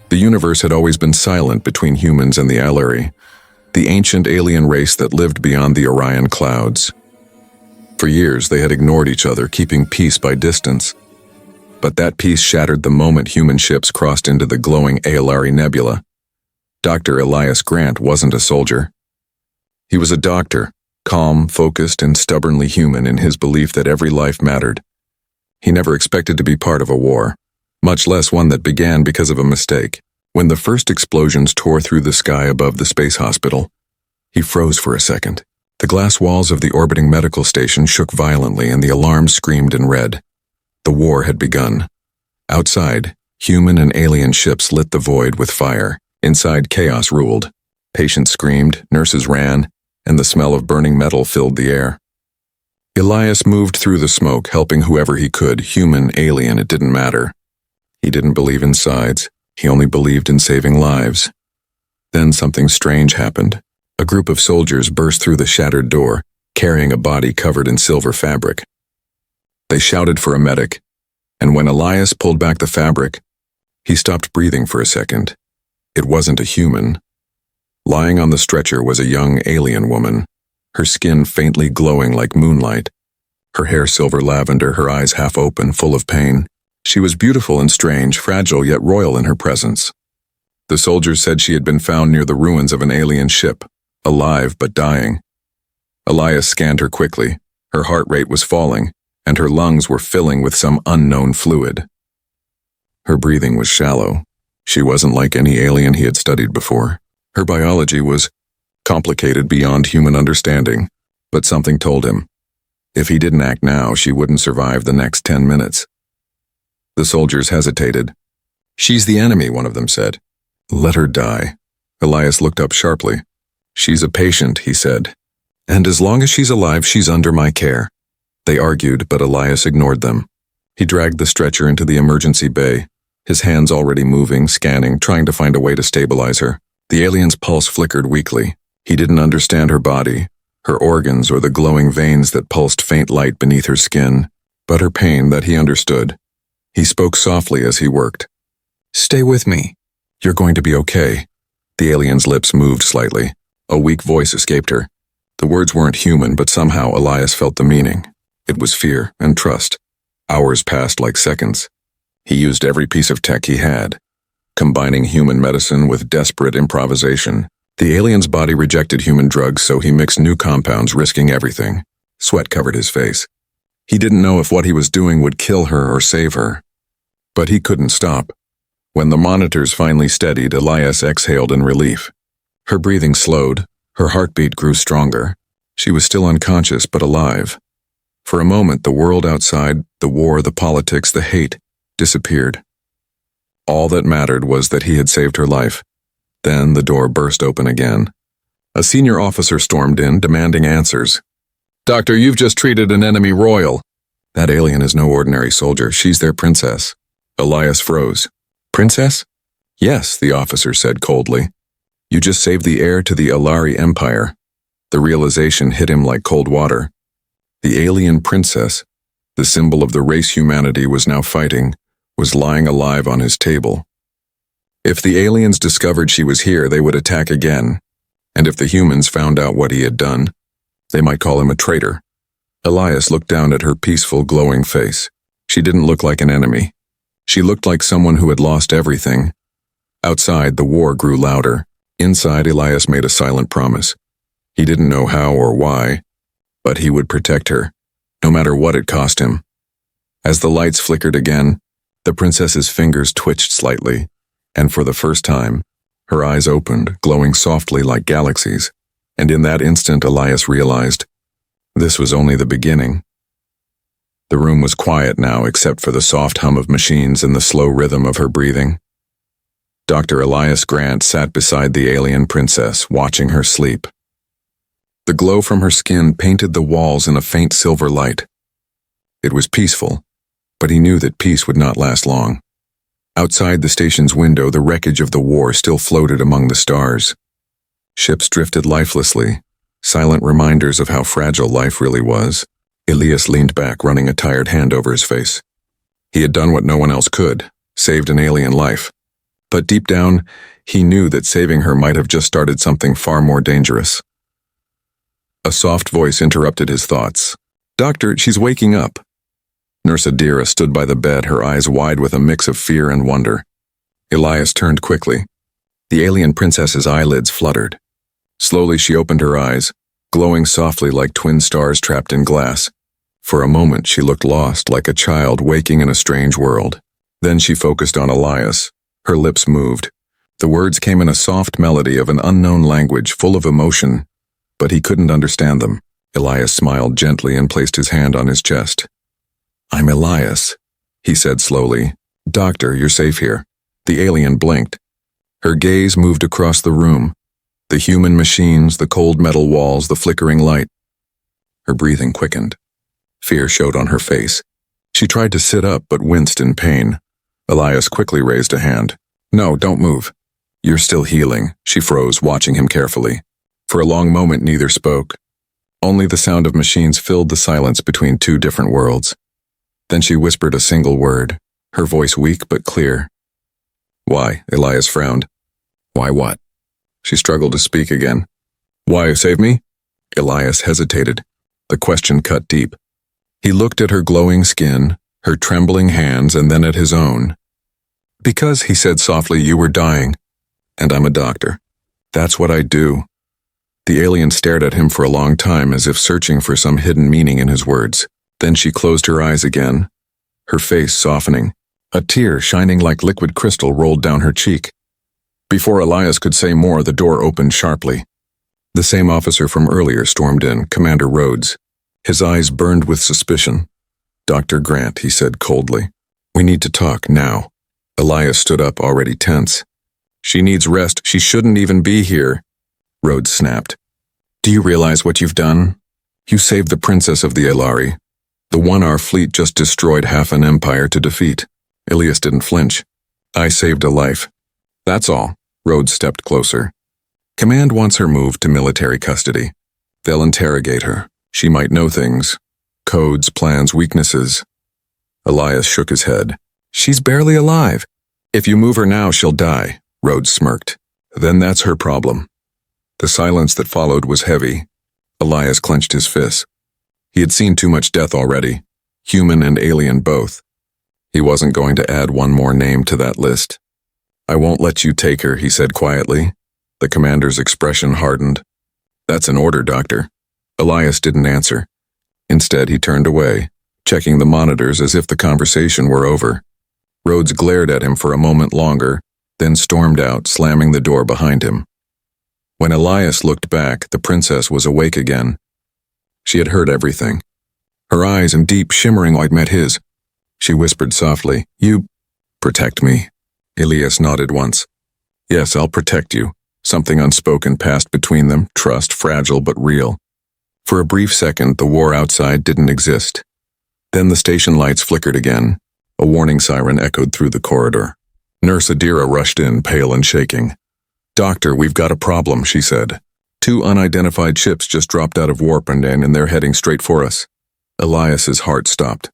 The universe had always been silent between humans and the Elari, the ancient alien race that lived beyond the Orion clouds. For years, they had ignored each other, keeping peace by distance. But that peace shattered the moment human ships crossed into the glowing Elari nebula. Dr. Elias Grant wasn't a soldier. He was a doctor, calm, focused, and stubbornly human in his belief that every life mattered. He never expected to be part of a war, much less one that began because of a mistake. When the first explosions tore through the sky above the space hospital, he froze for a second. The glass walls of the orbiting medical station shook violently and the alarms screamed in red. The war had begun. Outside, human and alien ships lit the void with fire. Inside, chaos ruled. Patients screamed, nurses ran, and the smell of burning metal filled the air. Elias moved through the smoke, helping whoever he could, human, alien, it didn't matter. He didn't believe in sides. He only believed in saving lives. Then something strange happened. A group of soldiers burst through the shattered door, carrying a body covered in silver fabric. They shouted for a medic, and when Elias pulled back the fabric, he stopped breathing for a second. It wasn't a human. Lying on the stretcher was a young alien woman, her skin faintly glowing like moonlight, her hair silver lavender, her eyes half open, full of pain. She was beautiful and strange, fragile yet royal in her presence. The soldiers said she had been found near the ruins of an alien ship, alive but dying. Elias scanned her quickly. Her heart rate was falling, and her lungs were filling with some unknown fluid. Her breathing was shallow. She wasn't like any alien he had studied before. Her biology was complicated beyond human understanding, but something told him, if he didn't act now, she wouldn't survive the next 10 minutes. The soldiers hesitated. "She's the enemy," one of them said. "Let her die." Elias looked up sharply. "She's a patient," he said. "And as long as she's alive, she's under my care." They argued, but Elias ignored them. He dragged the stretcher into the emergency bay, his hands already moving, scanning, trying to find a way to stabilize her. The alien's pulse flickered weakly. He didn't understand her body, her organs, or the glowing veins that pulsed faint light beneath her skin, but her pain that he understood. He spoke softly as he worked. "Stay with me. You're going to be okay." The alien's lips moved slightly. A weak voice escaped her. The words weren't human, but somehow Elias felt the meaning. It was fear and trust. Hours passed like seconds. He used every piece of tech he had, combining human medicine with desperate improvisation. The alien's body rejected human drugs, so he mixed new compounds, risking everything. Sweat covered his face. He didn't know if what he was doing would kill her or save her. But he couldn't stop. When the monitors finally steadied, Elias exhaled in relief. Her breathing slowed. Her heartbeat grew stronger. She was still unconscious, but alive. For a moment, the world outside, the war, the politics, the hate, disappeared. All that mattered was that he had saved her life. Then the door burst open again. A senior officer stormed in, demanding answers. "Doctor, you've just treated an enemy royal." "That alien is no ordinary soldier. She's their princess." Elias froze. "Princess?" "Yes," the officer said coldly. "You just saved the heir to the Elari Empire." The realization hit him like cold water. The alien princess, the symbol of the race humanity was now fighting, was lying alive on his table. If the aliens discovered she was here, they would attack again. And if the humans found out what he had done, they might call him a traitor. Elias looked down at her peaceful, glowing face. She didn't look like an enemy. She looked like someone who had lost everything. Outside, the war grew louder. Inside, Elias made a silent promise. He didn't know how or why, but he would protect her, no matter what it cost him. As the lights flickered again, the princess's fingers twitched slightly, and for the first time, her eyes opened, glowing softly like galaxies, and in that instant Elias realized this was only the beginning. The room was quiet now, except for the soft hum of machines and the slow rhythm of her breathing. Dr. Elias Grant sat beside the alien princess, watching her sleep. The glow from her skin painted the walls in a faint silver light. It was peaceful, but he knew that peace would not last long. Outside the station's window, the wreckage of the war still floated among the stars. Ships drifted lifelessly, silent reminders of how fragile life really was. Elias leaned back, running a tired hand over his face. He had done what no one else could, saved an alien life. But deep down, he knew that saving her might have just started something far more dangerous. A soft voice interrupted his thoughts. "Doctor, she's waking up." Nurse Adira stood by the bed, her eyes wide with a mix of fear and wonder. Elias turned quickly. The alien princess's eyelids fluttered. Slowly she opened her eyes, glowing softly like twin stars trapped in glass. For a moment she looked lost, like a child waking in a strange world. Then she focused on Elias. Her lips moved. The words came in a soft melody of an unknown language full of emotion, but he couldn't understand them. Elias smiled gently and placed his hand on his chest. "I'm Elias," he said slowly. "Doctor, you're safe here." The alien blinked. Her gaze moved across the room. The human machines, the cold metal walls, the flickering light. Her breathing quickened. Fear showed on her face. She tried to sit up but winced in pain. Elias quickly raised a hand. "No, don't move." "You're still healing." She froze, watching him carefully. For a long moment neither spoke. Only the sound of machines filled the silence between two different worlds. Then she whispered a single word, her voice weak but clear. "Why?" Elias frowned. "Why what?" She struggled to speak again. "Why, save me?" Elias hesitated. The question cut deep. He looked at her glowing skin, her trembling hands, and then at his own. "Because," he said softly, "you were dying, and I'm a doctor. That's what I do." The alien stared at him for a long time, as if searching for some hidden meaning in his words. Then she closed her eyes again, her face softening. A tear shining like liquid crystal rolled down her cheek. Before Elias could say more, the door opened sharply. The same officer from earlier stormed in, Commander Rhodes. His eyes burned with suspicion. "Dr. Grant," he said coldly. "We need to talk now." Elias stood up, already tense. "She needs rest. She shouldn't even be here," Rhodes snapped. "Do you realize what you've done? You saved the princess of the Elari, the one our fleet just destroyed half an empire to defeat." Elias didn't flinch. "I saved a life. That's all." Rhodes stepped closer. "Command wants her moved to military custody. They'll interrogate her. She might know things. Codes, plans, weaknesses." Elias shook his head. "She's barely alive. If you move her now, she'll die," Rhodes smirked. "Then that's her problem." The silence that followed was heavy. Elias clenched his fists. He had seen too much death already, human and alien both. He wasn't going to add one more name to that list. "I won't let you take her," he said quietly. The commander's expression hardened. "That's an order, Doctor." Elias didn't answer. Instead, he turned away, checking the monitors as if the conversation were over. Rhodes glared at him for a moment longer, then stormed out, slamming the door behind him. When Elias looked back, the princess was awake again. She had heard everything. Her eyes in deep, shimmering light met his. She whispered softly, "You protect me." Elias nodded once. "Yes, I'll protect you." Something unspoken passed between them, trust, fragile but real. For a brief second, the war outside didn't exist. Then the station lights flickered again. A warning siren echoed through the corridor. Nurse Adira rushed in, pale and shaking. "Doctor, we've got a problem," she said. "Two unidentified ships just dropped out of warp and they're heading straight for us." Elias's heart stopped.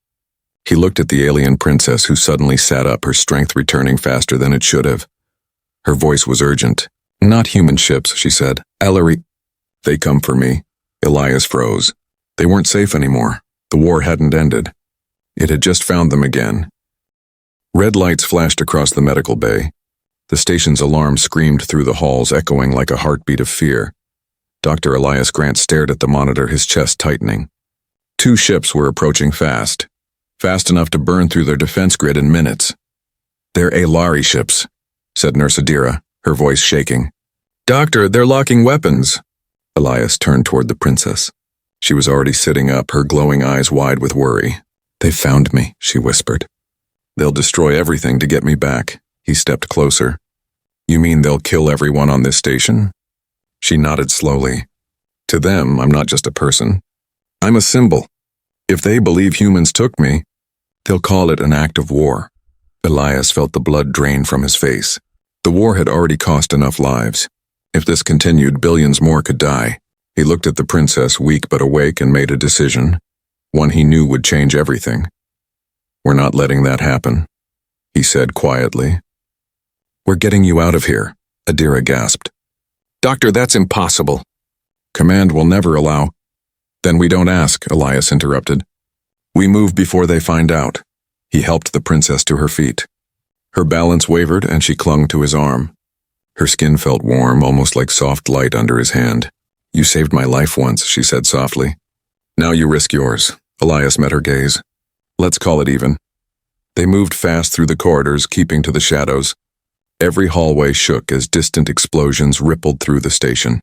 He looked at the alien princess, who suddenly sat up, her strength returning faster than it should have. Her voice was urgent. "Not human ships," she said. "Ellery." "They come for me." Elias froze. They weren't safe anymore. The war hadn't ended. It had just found them again. Red lights flashed across the medical bay. The station's alarm screamed through the halls, echoing like a heartbeat of fear. Dr. Elias Grant stared at the monitor, his chest tightening. Two ships were approaching fast enough to burn through their defense grid in minutes. "They're Elari ships," said Nurse Adira, her voice shaking. "Doctor, they're locking weapons." Elias turned toward the princess. She was already sitting up, her glowing eyes wide with worry. "They found me," she whispered. "They'll destroy everything to get me back." He stepped closer. "You mean they'll kill everyone on this station?" She nodded slowly. "To them, I'm not just a person. I'm a symbol. If they believe humans took me, they'll call it an act of war." Elias felt the blood drain from his face. The war had already cost enough lives. If this continued, billions more could die. He looked at the princess, weak but awake, and made a decision. One he knew would change everything. "We're not letting that happen," he said quietly. We're getting you out of here, Adira gasped. Doctor, that's impossible. Command will never allow. Then we don't ask, Elias interrupted. We move before they find out. He helped the princess to her feet. Her balance wavered and she clung to his arm. Her skin felt warm, almost like soft light under his hand. You saved my life once, she said softly. Now you risk yours. Elias met her gaze. Let's call it even. They moved fast through the corridors, keeping to the shadows. Every hallway shook as distant explosions rippled through the station.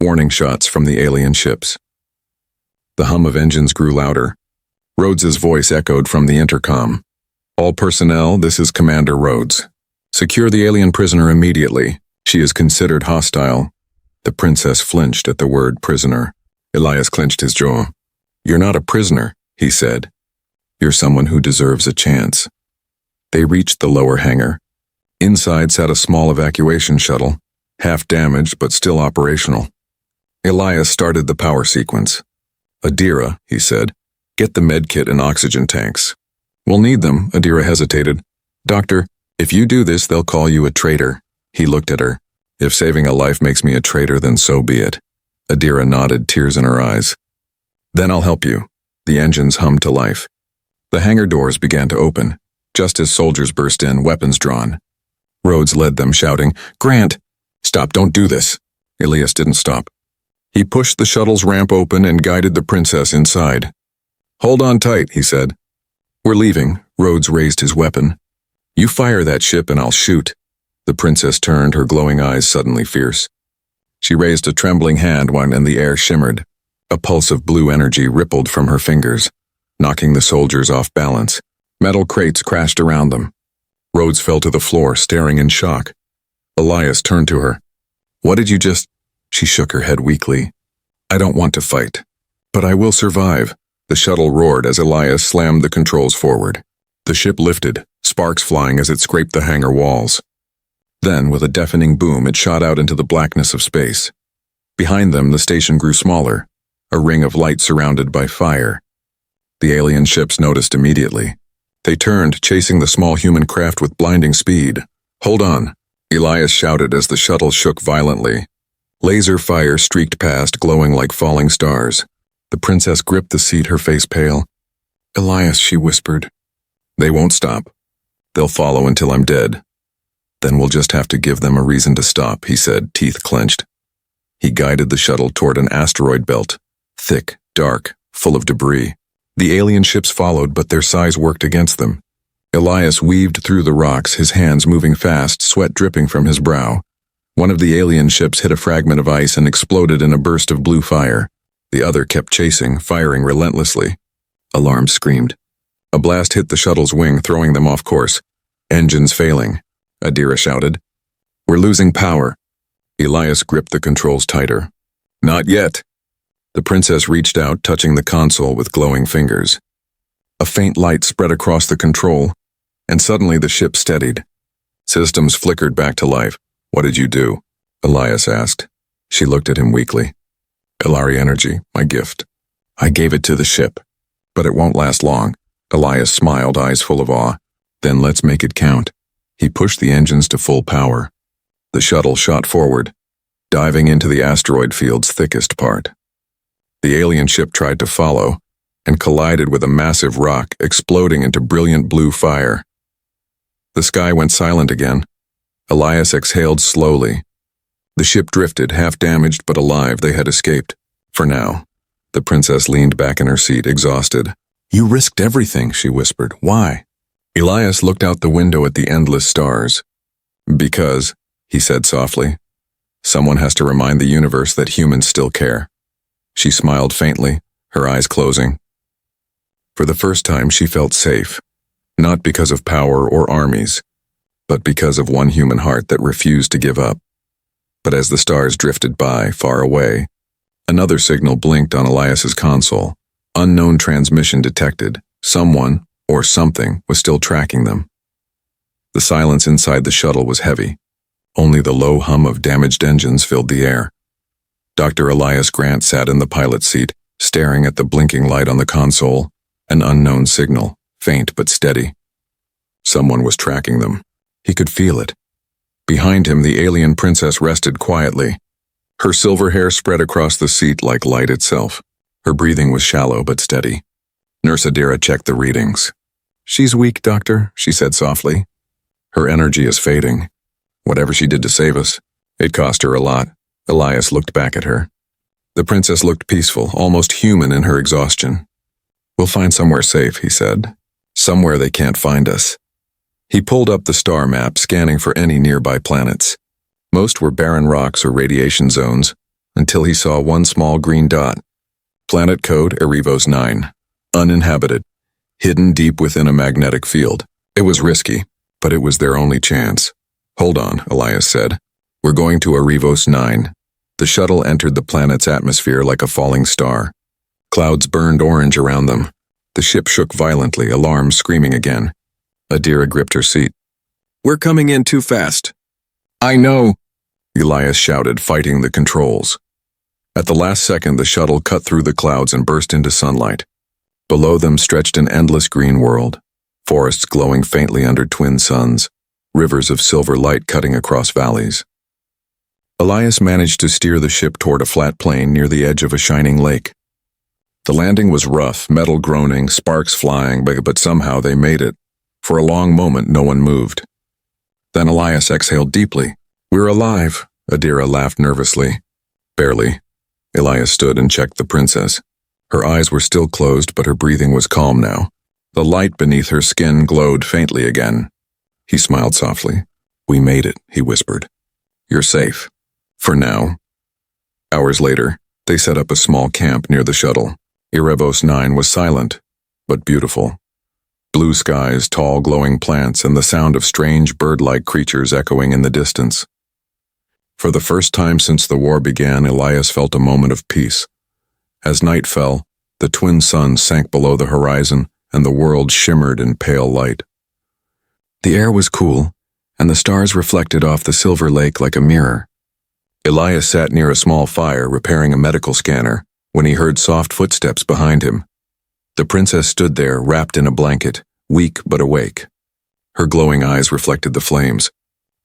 Warning shots from the alien ships. The hum of engines grew louder. Rhodes's voice echoed from the intercom. All personnel, this is Commander Rhodes. Secure the alien prisoner immediately. She is considered hostile. The princess flinched at the word prisoner. Elias clenched his jaw. You're not a prisoner, he said. You're someone who deserves a chance. They reached the lower hangar. Inside sat a small evacuation shuttle, half damaged but still operational. Elias started the power sequence. Adira, he said, get the med kit and oxygen tanks. We'll need them, Adira hesitated. Doctor, if you do this, they'll call you a traitor. He looked at her. If saving a life makes me a traitor, then so be it. Adira nodded, tears in her eyes. Then I'll help you. The engines hummed to life. The hangar doors began to open, just as soldiers burst in, weapons drawn. Rhodes led them, shouting, Grant! Stop, don't do this. Elias didn't stop. He pushed the shuttle's ramp open and guided the princess inside. Hold on tight, he said. We're leaving. Rhodes raised his weapon. You fire that ship and I'll shoot. The princess turned, her glowing eyes suddenly fierce. She raised a trembling hand and the air shimmered. A pulse of blue energy rippled from her fingers, knocking the soldiers off balance. Metal crates crashed around them. Rhodes fell to the floor, staring in shock. Elias turned to her. What did you just... She shook her head weakly. I don't want to fight. But I will survive. The shuttle roared as Elias slammed the controls forward. The ship lifted, sparks flying as it scraped the hangar walls. Then, with a deafening boom, it shot out into the blackness of space. Behind them, the station grew smaller, a ring of light surrounded by fire. The alien ships noticed immediately. They turned, chasing the small human craft with blinding speed. Hold on, Elias shouted as the shuttle shook violently. Laser fire streaked past, glowing like falling stars. The princess gripped the seat, her face pale. Elias, she whispered. They won't stop. They'll follow until I'm dead. Then we'll just have to give them a reason to stop, he said, teeth clenched. He guided the shuttle toward an asteroid belt, thick, dark, full of debris. The alien ships followed, but their size worked against them. Elias weaved through the rocks, his hands moving fast, sweat dripping from his brow. One of the alien ships hit a fragment of ice and exploded in a burst of blue fire. The other kept chasing, firing relentlessly. Alarms screamed. A blast hit the shuttle's wing, throwing them off course. Engines failing, Adira shouted. We're losing power. Elias gripped the controls tighter. Not yet. The princess reached out, touching the console with glowing fingers. A faint light spread across the control, and suddenly the ship steadied. Systems flickered back to life. What did you do? Elias asked. She looked at him weakly. Elari energy, my gift. I gave it to the ship. But it won't last long. Elias smiled, eyes full of awe. Then let's make it count. He pushed the engines to full power. The shuttle shot forward, diving into the asteroid field's thickest part. The alien ship tried to follow, and collided with a massive rock, exploding into brilliant blue fire. The sky went silent again. Elias exhaled slowly. The ship drifted, half damaged but alive. They had escaped. For now. The princess leaned back in her seat, exhausted. You risked everything, she whispered. Why? Elias looked out the window at the endless stars. Because, he said softly, someone has to remind the universe that humans still care. She smiled faintly, her eyes closing. For the first time, she felt safe, not because of power or armies, but because of one human heart that refused to give up. But as the stars drifted by, far away, another signal blinked on Elias's console. Unknown transmission detected. Someone, or something, was still tracking them. The silence inside the shuttle was heavy. Only the low hum of damaged engines filled the air. Dr. Elias Grant sat in the pilot's seat, staring at the blinking light on the console, an unknown signal, faint but steady. Someone was tracking them. He could feel it. Behind him, the alien princess rested quietly. Her silver hair spread across the seat like light itself. Her breathing was shallow but steady. Nurse Adira checked the readings. "She's weak, doctor," she said softly. "Her energy is fading. Whatever she did to save us, it cost her a lot." Elias looked back at her. The princess looked peaceful, almost human in her exhaustion. "We'll find somewhere safe," he said. "Somewhere they can't find us." He pulled up the star map, scanning for any nearby planets. Most were barren rocks or radiation zones, until he saw one small green dot. Planet code Erebos 9. Uninhabited. Hidden deep within a magnetic field. It was risky, but it was their only chance. "Hold on," Elias said. "We're going to Erebos 9. The shuttle entered the planet's atmosphere like a falling star. Clouds burned orange around them. The ship shook violently, alarms screaming again. Adira gripped her seat. "We're coming in too fast." "I know," Elias shouted, fighting the controls. At the last second, the shuttle cut through the clouds and burst into sunlight. Below them stretched an endless green world, forests glowing faintly under twin suns, rivers of silver light cutting across valleys. Elias managed to steer the ship toward a flat plain near the edge of a shining lake. The landing was rough, metal groaning, sparks flying, but somehow they made it. For a long moment, no one moved. Then Elias exhaled deeply. "We're alive," Adira laughed nervously. "Barely." Elias stood and checked the princess. Her eyes were still closed, but her breathing was calm now. The light beneath her skin glowed faintly again. He smiled softly. "We made it," he whispered. "You're safe. For now." Hours later, they set up a small camp near the shuttle. Erebos 9 was silent, but beautiful. Blue skies, tall glowing plants, and the sound of strange bird-like creatures echoing in the distance. For the first time since the war began, Elias felt a moment of peace. As night fell, the twin suns sank below the horizon, and the world shimmered in pale light. The air was cool, and the stars reflected off the silver lake like a mirror. Elias sat near a small fire, repairing a medical scanner, when he heard soft footsteps behind him. The princess stood there, wrapped in a blanket, weak but awake. Her glowing eyes reflected the flames.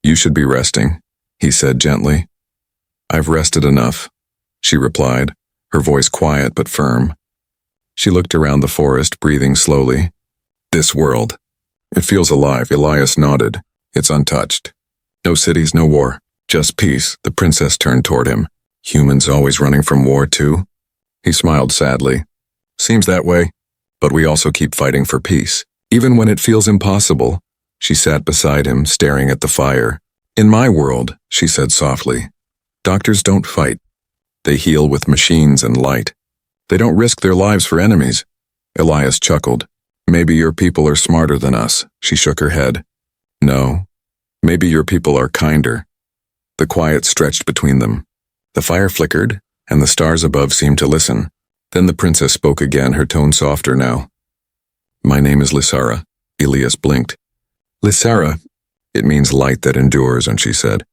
"You should be resting," he said gently. "I've rested enough," she replied, her voice quiet but firm. She looked around the forest, breathing slowly. "This world. It feels alive," Elias nodded. "It's untouched. No cities, no war. Just peace." The princess turned toward him. "Humans always running from war, too?" He smiled sadly. "Seems that way. But we also keep fighting for peace. Even when it feels impossible." She sat beside him, staring at the fire. "In my world," she said softly, "doctors don't fight. They heal with machines and light. They don't risk their lives for enemies." Elias chuckled. "Maybe your people are smarter than us." She shook her head. "No. Maybe your people are kinder." The quiet stretched between them. The fire flickered, and the stars above seemed to listen. Then the princess spoke again, her tone softer now. "My name is Lysara." Elias blinked. "Lysara? It means light that endures," and she said.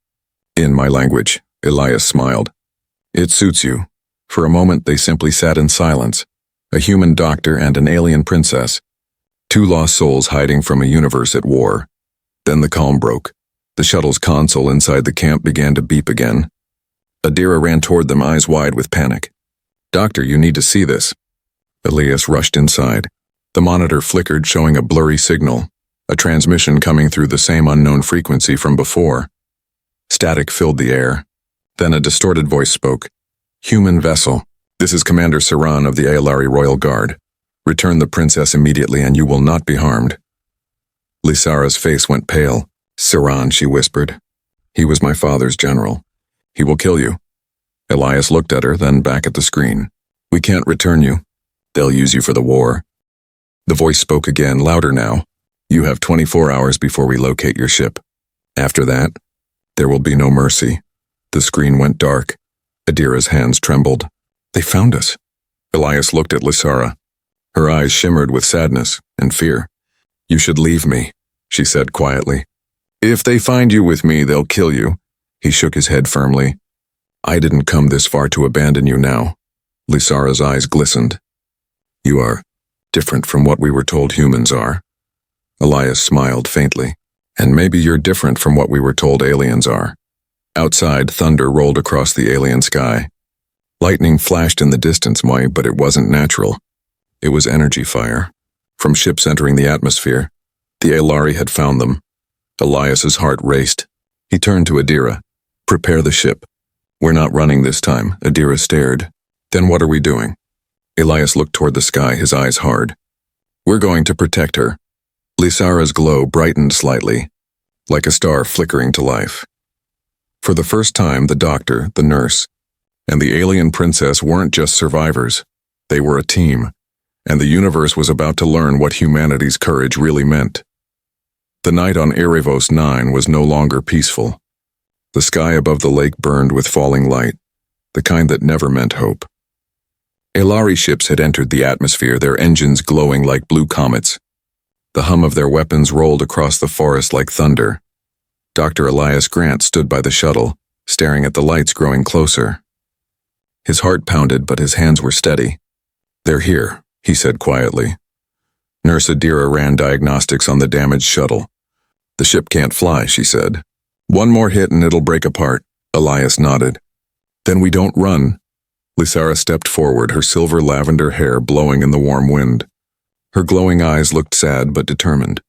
"In my language." Elias smiled. "It suits you." For a moment they simply sat in silence, a human doctor and an alien princess, two lost souls hiding from a universe at war. Then the calm broke. The shuttle's console inside the camp began to beep again. Adira ran toward them, eyes wide with panic. "Doctor, you need to see this." Elias rushed inside. The monitor flickered, showing a blurry signal, a transmission coming through the same unknown frequency from before. Static filled the air. Then a distorted voice spoke. "Human vessel. This is Commander Saran of the Aelari Royal Guard. Return the princess immediately and you will not be harmed." Lysara's face went pale. "Saran," she whispered. "He was my father's general. He will kill you." Elias looked at her, then back at the screen. "We can't return you. They'll use you for the war." The voice spoke again, louder now. "You have 24 hours before we locate your ship. After that, there will be no mercy." The screen went dark. Adira's hands trembled. "They found us." Elias looked at Lysara. Her eyes shimmered with sadness and fear. "You should leave me," she said quietly. "If they find you with me, they'll kill you." He shook his head firmly. "I didn't come this far to abandon you now." Lysara's eyes glistened. "You are different from what we were told humans are." Elias smiled faintly. And maybe you're different from what we were told aliens are. Outside, thunder rolled across the alien sky. Lightning flashed in the distance, but it wasn't natural. It was energy fire. From ships entering the atmosphere, the Alari had found them. Elias's heart raced. He turned to Adira. Prepare the ship. We're not running this time, Adira stared. Then what are we doing? Elias looked toward the sky, his eyes hard. We're going to protect her. Lysara's glow brightened slightly, like a star flickering to life. For the first time, the doctor, the nurse, and the alien princess weren't just survivors. They were a team, and the universe was about to learn what humanity's courage really meant. The night on Erebos 9 was no longer peaceful. The sky above the lake burned with falling light, the kind that never meant hope. Alari ships had entered the atmosphere, their engines glowing like blue comets. The hum of their weapons rolled across the forest like thunder. Dr. Elias Grant stood by the shuttle, staring at the lights growing closer. His heart pounded, but his hands were steady. They're here, he said quietly. Nurse Adira ran diagnostics on the damaged shuttle. The ship can't fly, she said. One more hit and it'll break apart. Elias nodded. Then we don't run. Lysara stepped forward, her silver lavender hair blowing in the warm wind. Her glowing eyes looked sad but determined.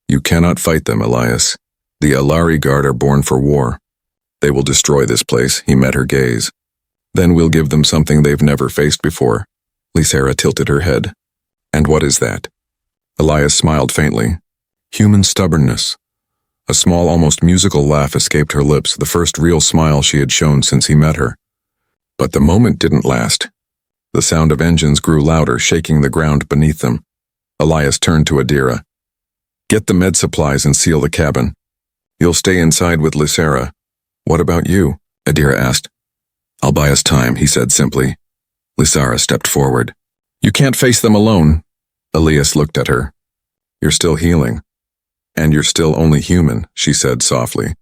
You cannot fight them, Elias. The Alari Guard are born for war. They will destroy this place, he met her gaze. Then we'll give them something they've never faced before. Lysara tilted her head. And what is that? Elias smiled faintly. Human stubbornness. A small, almost musical laugh escaped her lips, the first real smile she had shown since he met her. But the moment didn't last. The sound of engines grew louder, shaking the ground beneath them. Elias turned to Adira. Get the med supplies and seal the cabin. You'll stay inside with Lysara. What about you? Adira asked. I'll buy us time, he said simply. Lysara stepped forward. You can't face them alone. Elias looked at her. You're still healing. And you're still only human, she said softly.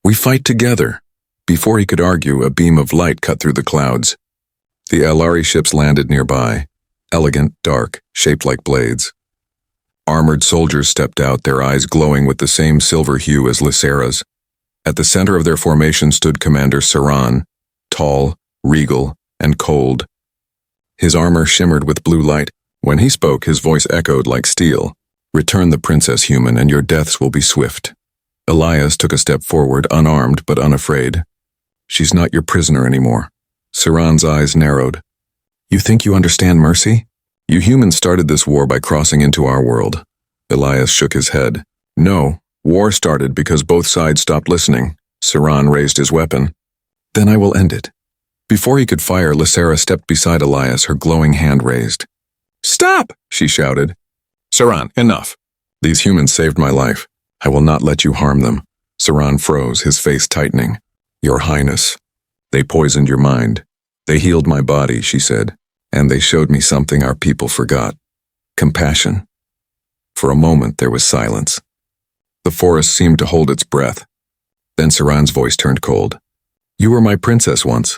We fight together. Before he could argue, a beam of light cut through the clouds. The Alari ships landed nearby, elegant, dark, shaped like blades. Armored soldiers stepped out, their eyes glowing with the same silver hue as Lysara's. At the center of their formation stood Commander Saran, tall, regal, and cold. His armor shimmered with blue light. When he spoke, his voice echoed like steel. Return the princess, human, and your deaths will be swift. Elias took a step forward, unarmed but unafraid. She's not your prisoner anymore. Saran's eyes narrowed. You think you understand mercy? You humans started this war by crossing into our world. Elias shook his head. No, war started because both sides stopped listening. Saran raised his weapon. Then I will end it. Before he could fire, Lysara stepped beside Elias, her glowing hand raised. Stop, she shouted. Saran, enough. These humans saved my life. I will not let you harm them. Saran froze, his face tightening. Your Highness, they poisoned your mind. They healed my body, she said, and they showed me something our people forgot. Compassion. For a moment there was silence. The forest seemed to hold its breath. Then Saran's voice turned cold. You were my princess once.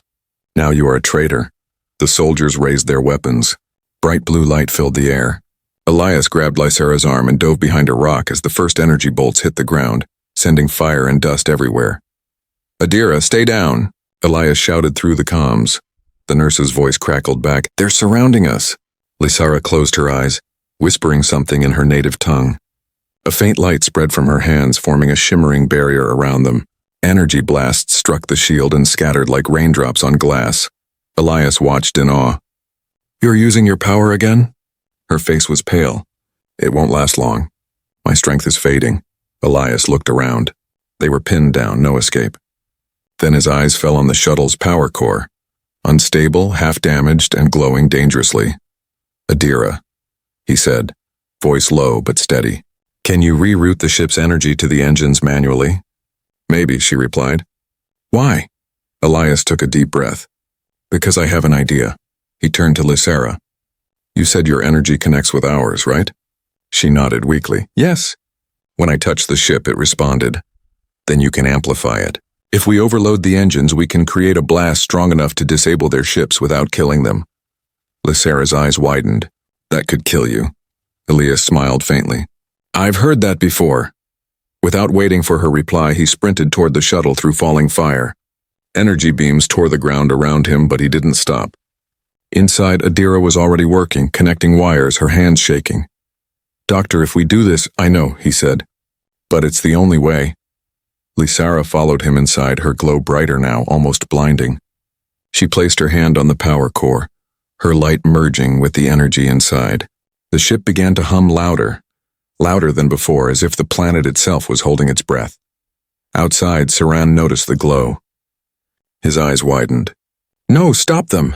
Now you are a traitor. The soldiers raised their weapons. Bright blue light filled the air. Elias grabbed Lysara's arm and dove behind a rock as the first energy bolts hit the ground, sending fire and dust everywhere. Adira, stay down, Elias shouted through the comms. The nurse's voice crackled back. They're surrounding us. Lysara closed her eyes, whispering something in her native tongue. A faint light spread from her hands, forming a shimmering barrier around them. Energy blasts struck the shield and scattered like raindrops on glass. Elias watched in awe. You're using your power again? Her face was pale. It won't last long. My strength is fading. Elias looked around. They were pinned down, no escape. Then his eyes fell on the shuttle's power core. Unstable, half-damaged, and glowing dangerously. Adira, he said, voice low but steady. Can you reroute the ship's energy to the engines manually? Maybe, she replied. Why? Elias took a deep breath. Because I have an idea. He turned to Lysara. You said your energy connects with ours, right? She nodded weakly. Yes. When I touched the ship, it responded. Then you can amplify it. If we overload the engines, we can create a blast strong enough to disable their ships without killing them. Lysara's eyes widened. That could kill you. Elias smiled faintly. I've heard that before. Without waiting for her reply, he sprinted toward the shuttle through falling fire. Energy beams tore the ground around him, but he didn't stop. Inside, Adira was already working, connecting wires, her hands shaking. "Doctor, if we do this, I know," he said. "But it's the only way." Lysara followed him inside, her glow brighter now, almost blinding. She placed her hand on the power core, her light merging with the energy inside. The ship began to hum louder than before, as if the planet itself was holding its breath. Outside, Saran noticed the glow. His eyes widened. "No, stop them!"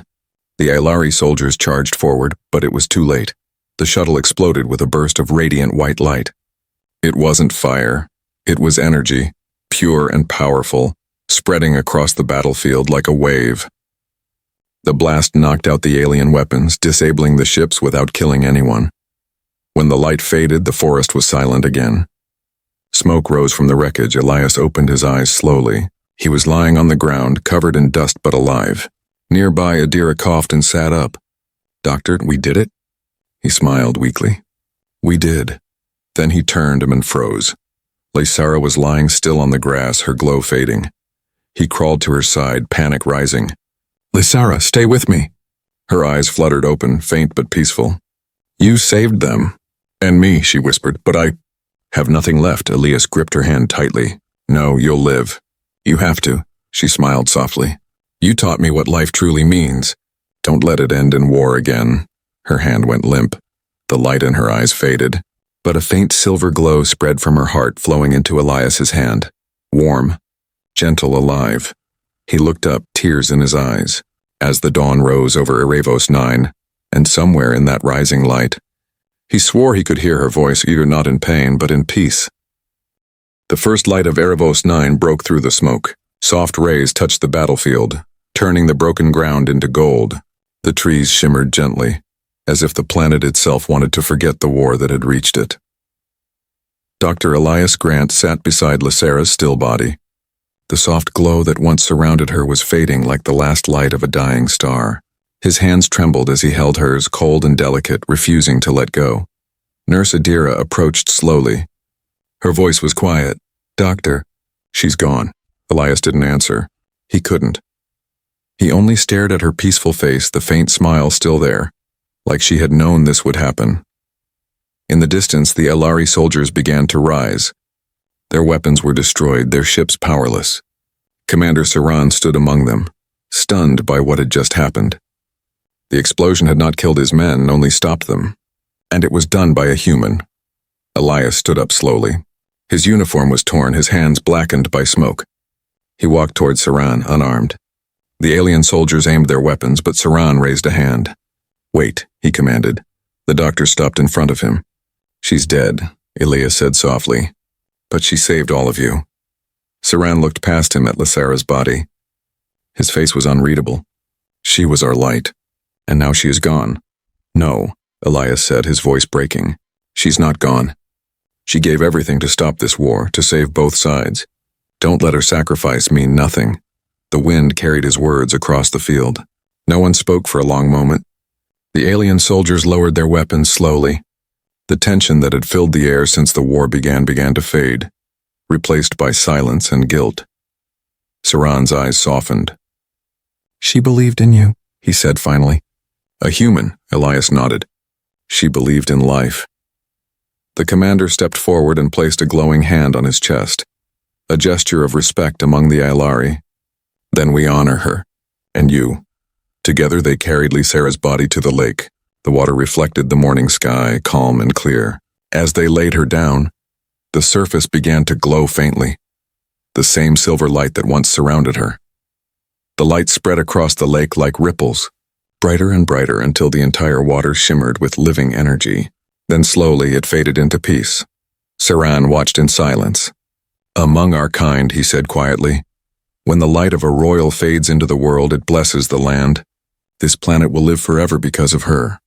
The Ilari soldiers charged forward, but it was too late. The shuttle exploded with a burst of radiant white light. It wasn't fire. It was energy, pure and powerful, spreading across the battlefield like a wave. The blast knocked out the alien weapons, disabling the ships without killing anyone. When the light faded, the forest was silent again. Smoke rose from the wreckage. Elias opened his eyes slowly. He was lying on the ground, covered in dust but alive. Nearby, Adira coughed and sat up. "Doctor, we did it?" He smiled weakly. "We did." Then he turned him and froze. Lysara was lying still on the grass, her glow fading. He crawled to her side, panic rising. "Lysara, stay with me." Her eyes fluttered open, faint but peaceful. "You saved them." "And me," she whispered, "but I have nothing left." Elias gripped her hand tightly. "No, you'll live. You have to." She smiled softly. "You taught me what life truly means. Don't let it end in war again." Her hand went limp. The light in her eyes faded, but a faint silver glow spread from her heart, flowing into Elias's hand. Warm, gentle, alive. He looked up, tears in his eyes, as the dawn rose over Erebos 9, and somewhere in that rising light, he swore he could hear her voice, either not in pain, but in peace. The first light of Erebos 9 broke through the smoke. Soft rays touched the battlefield, turning the broken ground into gold. The trees shimmered gently, as if the planet itself wanted to forget the war that had reached it. Dr. Elias Grant sat beside Lysara's still body. The soft glow that once surrounded her was fading like the last light of a dying star. His hands trembled as he held hers, cold and delicate, refusing to let go. Nurse Adira approached slowly. Her voice was quiet. "Doctor." "She's gone." Elias didn't answer. He couldn't. He only stared at her peaceful face, the faint smile still there, like she had known this would happen. In the distance, the Elari soldiers began to rise. Their weapons were destroyed, their ships powerless. Commander Saran stood among them, stunned by what had just happened. The explosion had not killed his men, only stopped them. And it was done by a human. Elias stood up slowly. His uniform was torn, his hands blackened by smoke. He walked toward Saran, unarmed. The alien soldiers aimed their weapons, but Saran raised a hand. "Wait," he commanded. The doctor stopped in front of him. "She's dead," Elias said softly. "But she saved all of you." Saran looked past him at Lysara's body. His face was unreadable. "She was our light, and now she is gone." "No," Elias said, his voice breaking. "She's not gone. She gave everything to stop this war, to save both sides. Don't let her sacrifice mean nothing." The wind carried his words across the field. No one spoke for a long moment. The alien soldiers lowered their weapons slowly. The tension that had filled the air since the war began to fade, replaced by silence and guilt. Saran's eyes softened. "She believed in you," he said finally. "A human," Elias nodded. "She believed in life." The commander stepped forward and placed a glowing hand on his chest, a gesture of respect among the Ilari. "Then we honor her, and you." Together they carried Lysara's body to the lake. The water reflected the morning sky, calm and clear. As they laid her down, the surface began to glow faintly, the same silver light that once surrounded her. The light spread across the lake like ripples, brighter and brighter until the entire water shimmered with living energy. Then slowly it faded into peace. Saran watched in silence. "Among our kind," he said quietly, "when the light of a royal fades into the world, it blesses the land. This planet will live forever because of her."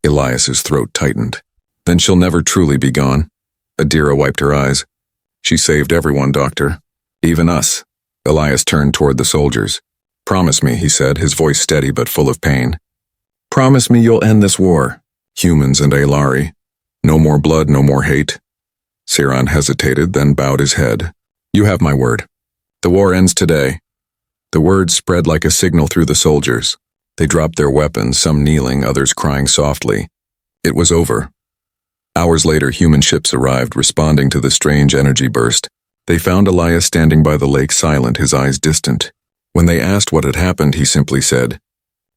Elias's throat tightened. "Then she'll never truly be gone." Adira wiped her eyes. "She saved everyone, Doctor. Even us." Elias turned toward the soldiers. "Promise me," he said, his voice steady but full of pain. "Promise me you'll end this war. Humans and Elari. No more blood, no more hate. Siron hesitated, then bowed his head. You have my word. The war ends today. The word spread like a signal through the soldiers. They dropped their weapons, some kneeling, others crying softly. It was over. Hours later, human ships arrived, responding to the strange energy burst. They found Elias standing by the lake, silent, his eyes distant. When they asked what had happened, he simply said,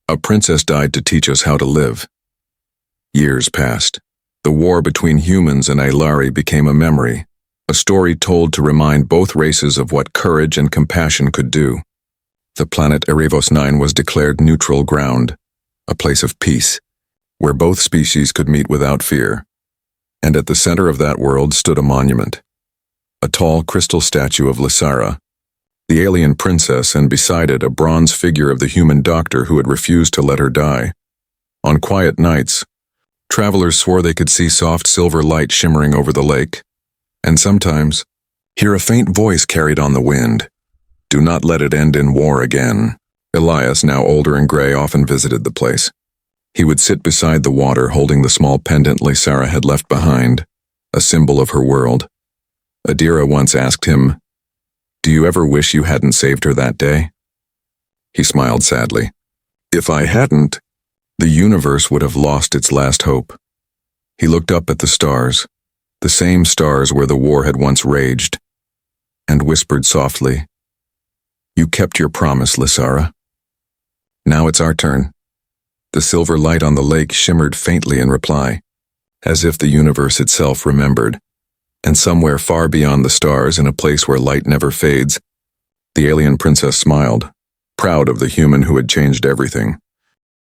"A princess died to teach us how to live." Years passed. The war between humans and Ailari became a memory, a story told to remind both races of what courage and compassion could do. The planet Erebos 9 was declared neutral ground, a place of peace, where both species could meet without fear. And at the center of that world stood a monument, a tall crystal statue of Lysara, the alien princess, and beside it a bronze figure of the human doctor who had refused to let her die. On quiet nights, travelers swore they could see soft silver light shimmering over the lake, and sometimes hear a faint voice carried on the wind. Do not let it end in war again. Elias, now older and gray, often visited the place. He would sit beside the water, holding the small pendant Lysara had left behind, a symbol of her world. Adira once asked him, "Do you ever wish you hadn't saved her that day?" He smiled sadly. "If I hadn't, the universe would have lost its last hope." He looked up at the stars, the same stars where the war had once raged, and whispered softly, "You kept your promise, Lysara. Now it's our turn." The silver light on the lake shimmered faintly in reply, as if the universe itself remembered. And somewhere far beyond the stars, in a place where light never fades, the alien princess smiled, proud of the human who had changed everything.